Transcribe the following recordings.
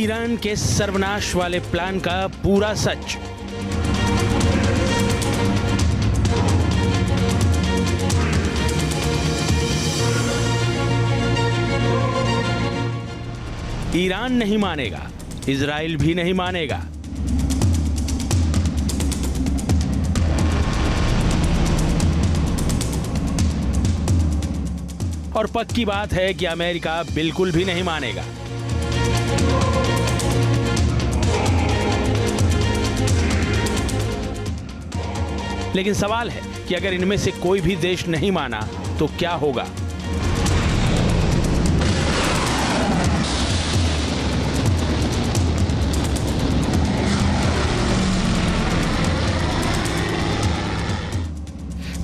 Iran के सर्वनाश वाले प्लान का पूरा सच। ईरान नहीं मानेगा, इजराइल भी नहीं मानेगा। और पक्की बात है कि अमेरिका बिल्कुल भी नहीं मानेगा। लेकिन सवाल है कि अगर इनमें से कोई भी देश नहीं माना तो क्या होगा?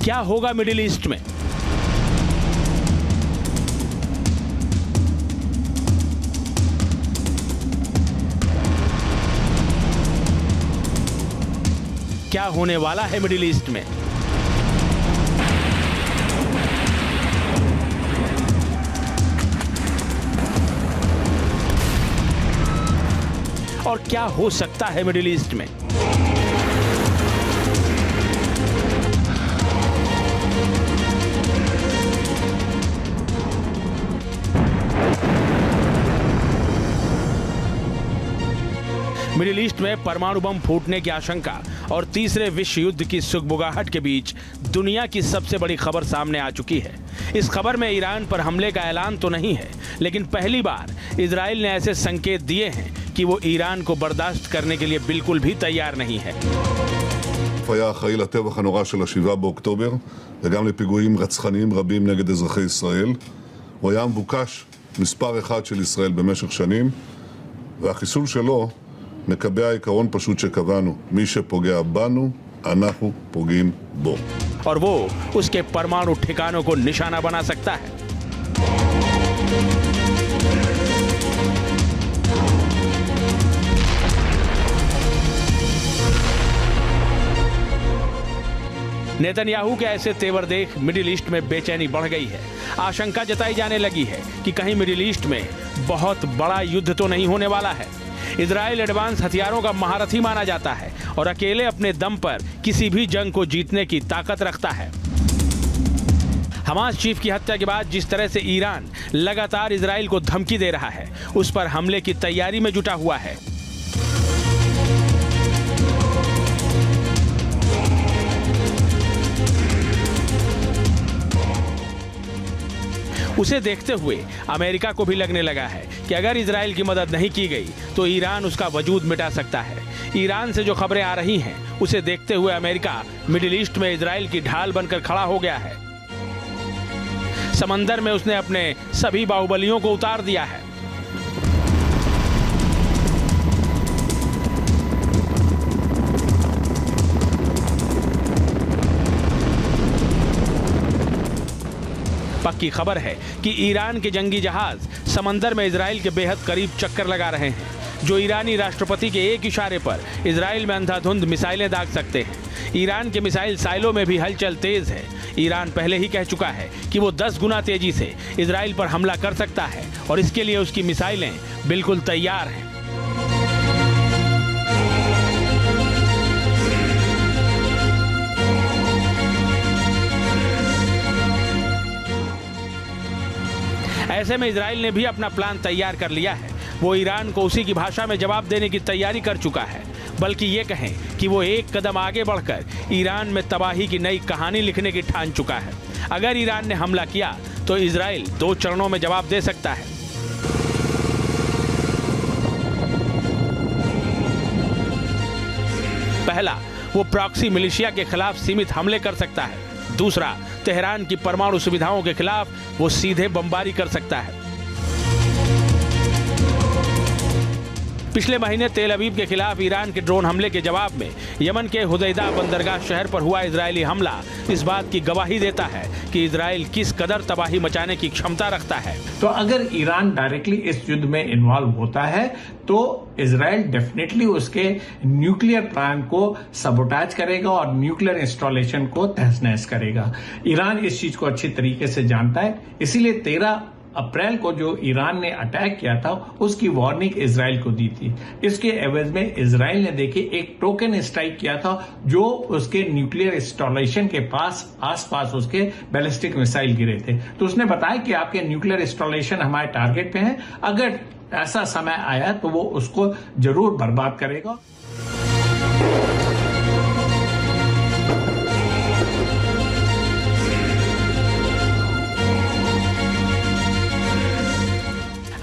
क्या होगा मिडिल ईस्ट में? क्या होने वाला है मिडिल ईस्ट में? और क्या हो सकता है मिडिल ईस्ट में? मिडिल ईस्ट में परमाणु बम फूटने की आशंका और तीसरे विश्व युद्ध की सुगबुगाहट के बीच दुनिया की सबसे बड़ी खबर सामने आ चुकी है। इस खबर में ईरान पर हमले का ऐलान तो नहीं है, लेकिन पहली बार इजराइल ने ऐसे संकेत दिए हैं कि वो ईरान को बर्दाश्त करने के लिए बिल्कुल भी तैयार नहीं है। היה אחראי לטבח הנורא של 7 באוקטובר וגם לפיגועים רצחניים רבים נגד אזרחי ישראל. הוא היה מבוקש מספר אחד של ישראל במשך שנים, והחיסול שלו מקבע עיקרון פשוט שקבענו, מי שפוגע בנו, אנחנו פוגעים בו. और वो उसके परमाणु ठिकानों को निशाना बना सकता है। नेतन्याहू के ऐसे तेवर देख मिडिल ईस्ट में बेचैनी बढ़ गई है। आशंका जताई जाने लगी है कि कहीं मिडिल ईस्ट में बहुत बड़ा युद्ध तो नहीं होने वाला है। इजराइल एडवांस हथियारों का महारथी माना जाता है और अकेले अपने दम पर किसी भी जंग को जीतने की ताकत रखता है। हमास चीफ की हत्या के बाद जिस तरह से ईरान लगातार इजराइल को धमकी दे रहा है, उस पर हमले की तैयारी में जुटा हुआ है। उसे देखते हुए अमेरिका को भी लगने लगा है कि अगर इजराइल की मदद नहीं की गई तो ईरान उसका वजूद मिटा सकता है। ईरान से जो खबरें आ रही हैं, उसे देखते हुए अमेरिका मिडिल ईस्ट में इजराइल की ढाल बनकर खड़ा हो गया है। समंदर में उसने अपने सभी बाहुबलियों को उतार दिया है। पक्की खबर है कि ईरान के जंगी जहाज समंदर में इजराइल के बेहद करीब चक्कर लगा रहे हैं, जो ईरानी राष्ट्रपति के एक इशारे पर इजराइल में अंधाधुंध मिसाइलें दाग सकते हैं। ईरान के मिसाइल साइलों में भी हलचल तेज है। ईरान पहले ही कह चुका है कि वो 10 गुना तेजी से इजराइल पर हमला कर सकता है और इसके लिए उसकी मिसाइलें बिल्कुल तैयार हैं। ऐसे में इजराइल ने भी अपना प्लान तैयार कर लिया है। वो ईरान को उसी की भाषा में जवाब देने की तैयारी कर चुका है, बल्कि ये कहें कि वो एक कदम आगे बढ़कर ईरान में तबाही की नई कहानी लिखने की ठान चुका है। अगर ईरान ने हमला किया तो इजराइल 2 चरणों में जवाब दे सकता है। पहला, वो प्रॉक्सी मिलिशिया के खिलाफ सीमित हमले कर सकता है। दूसरा, तेहरान की परमाणु सुविधाओं के खिलाफ वो सीधे बमबारी कर सकता है। पिछले महीने तेल अवीव के खिलाफ ईरान के ड्रोन हमले के जवाब में यमन के हुदैदा बंदरगाह शहर पर हुआ इजरायली हमला इस बात की गवाही देता है कि इजराइल किस कदर तबाही मचाने की क्षमता रखता है। तो अगर ईरान डायरेक्टली इस युद्ध में इन्वॉल्व होता है तो इजराइल डेफिनेटली उसके न्यूक्लियर प्लान को सबोटाज करेगा और न्यूक्लियर इंस्टॉलेशन को तहस नहस करेगा। ईरान इस चीज को अच्छी तरीके से जानता है, इसीलिए 13 अप्रैल को जो ईरान ने अटैक किया था उसकी वार्निंग इजराइल को दी थी। इसके एवज में इजराइल ने देखिए एक टोकन स्ट्राइक किया था जो उसके न्यूक्लियर इंस्टॉलेशन के आसपास उसके बैलिस्टिक मिसाइल गिरे थे। तो उसने बताया कि आपके न्यूक्लियर इंस्टॉलेशन हमारे टारगेट पे हैं, अगर ऐसा समय आया तो वो उसको जरूर बर्बाद करेगा।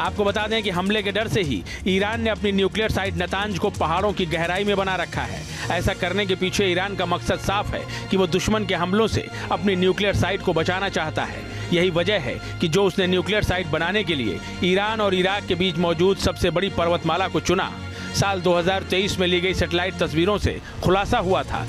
आपको बता दें कि हमले के डर से ही ईरान ने अपनी न्यूक्लियर साइट नतांज को पहाड़ों की गहराई में बना रखा है। ऐसा करने के पीछे ईरान का मकसद साफ है कि वो दुश्मन के हमलों से अपनी न्यूक्लियर साइट को बचाना चाहता है। यही वजह है कि जो उसने न्यूक्लियर साइट बनाने के लिए ईरान और इराक के बीच मौजूद सबसे बड़ी पर्वतमाला को चुना। साल 2023 में ली गई सैटेलाइट तस्वीरों से खुलासा हुआ था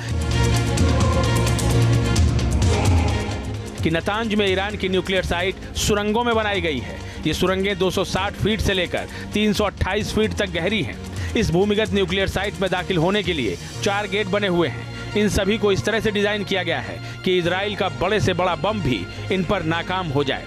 कि नतांज में ईरान की न्यूक्लियर साइट सुरंगों में बनाई गई है। ये सुरंगें 260 फीट से लेकर 328 फीट तक गहरी हैं। इस भूमिगत न्यूक्लियर साइट में दाखिल होने के लिए 4 गेट बने हुए हैं। इन सभी को इस तरह से डिजाइन किया गया है कि इजराइल का बड़े से बड़ा बम भी इन पर नाकाम हो जाए।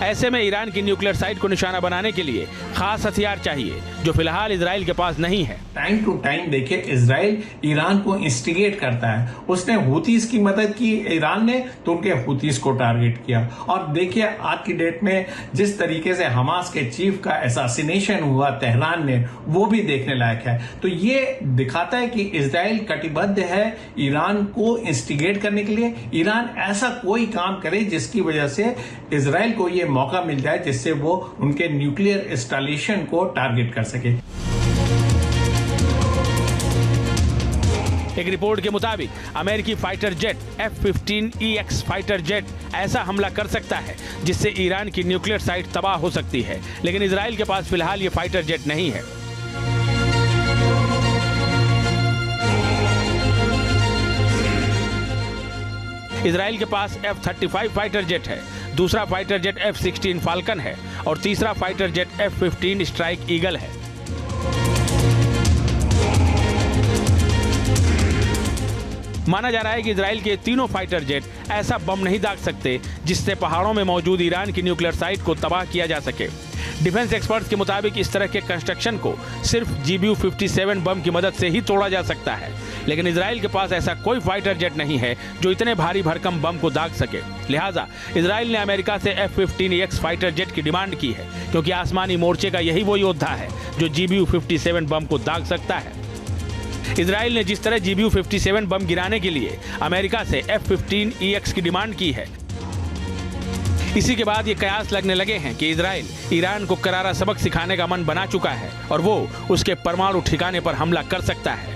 ऐसे में ईरान की न्यूक्लियर साइट को निशाना बनाने के लिए खास हथियार चाहिए जो फिलहाल इजराइल के पास नहीं है। टाइम टू टाइम देखिए इजराइल ईरान को इंस्टिगेट करता है। उसने हुतीस की मदद की ईरान ने तो उनके हुतीस को टारगेट किया। और देखिए आज की डेट में जिस तरीके से हमास के चीफ का असैसिनेशन हुआ तेहरान में, वो भी देखने लायक है। तो ये दिखाता है कि इजराइल कटिबद्ध है ईरान को इंस्टिगेट करने के लिए। ईरान ऐसा कोई काम करे जिसकी वजह से इजराइल को ये मौका मिल जाए जिससे वो उनके न्यूक्लियर इंस्टॉलेशन को टारगेट कर सके। एक रिपोर्ट के मुताबिक अमेरिकी fighter jet F-15EX fighter jet ऐसा हमला कर सकता है जिससे ईरान की न्यूक्लियर साइट तबाह हो सकती है, लेकिन इजराइल के पास फिलहाल ये फाइटर जेट नहीं है। इजराइल के पास F-35 फाइटर जेट है, दूसरा फाइटर जेट F-16 फाल्कन है और तीसरा fighter jet F-15 strike eagle है। माना जा रहा है कि इजराइल के तीनों फाइटर जेट ऐसा बम नहीं दाग सकते जिससे पहाड़ों में मौजूद ईरान की न्यूक्लियर साइट को तबाह किया जा सके। डिफेंस एक्सपर्ट्स के मुताबिक इस तरह के कंस्ट्रक्शन को सिर्फ GBU-57 बम की मदद से ही तोड़ा जा सकता है, लेकिन इजराइल के पास ऐसा कोई फाइटर जेट नहीं है जो इतने भारी भरकम बम को दाग सके। लिहाजा इजराइल ने अमेरिका से F-15EX फाइटर जेट की डिमांड की है, क्योंकि आसमानी मोर्चे का यही वो योद्धा है जो GBU-57 बम को दाग सकता है। इजराइल ने जिस तरह GBU-57 बम गिराने के लिए अमेरिका से F-15EX की डिमांड की है, इसी के बाद ये कयास लगने लगे हैं कि इजराइल ईरान को करारा सबक सिखाने का मन बना चुका है और वो उसके परमाणु ठिकाने पर हमला कर सकता है।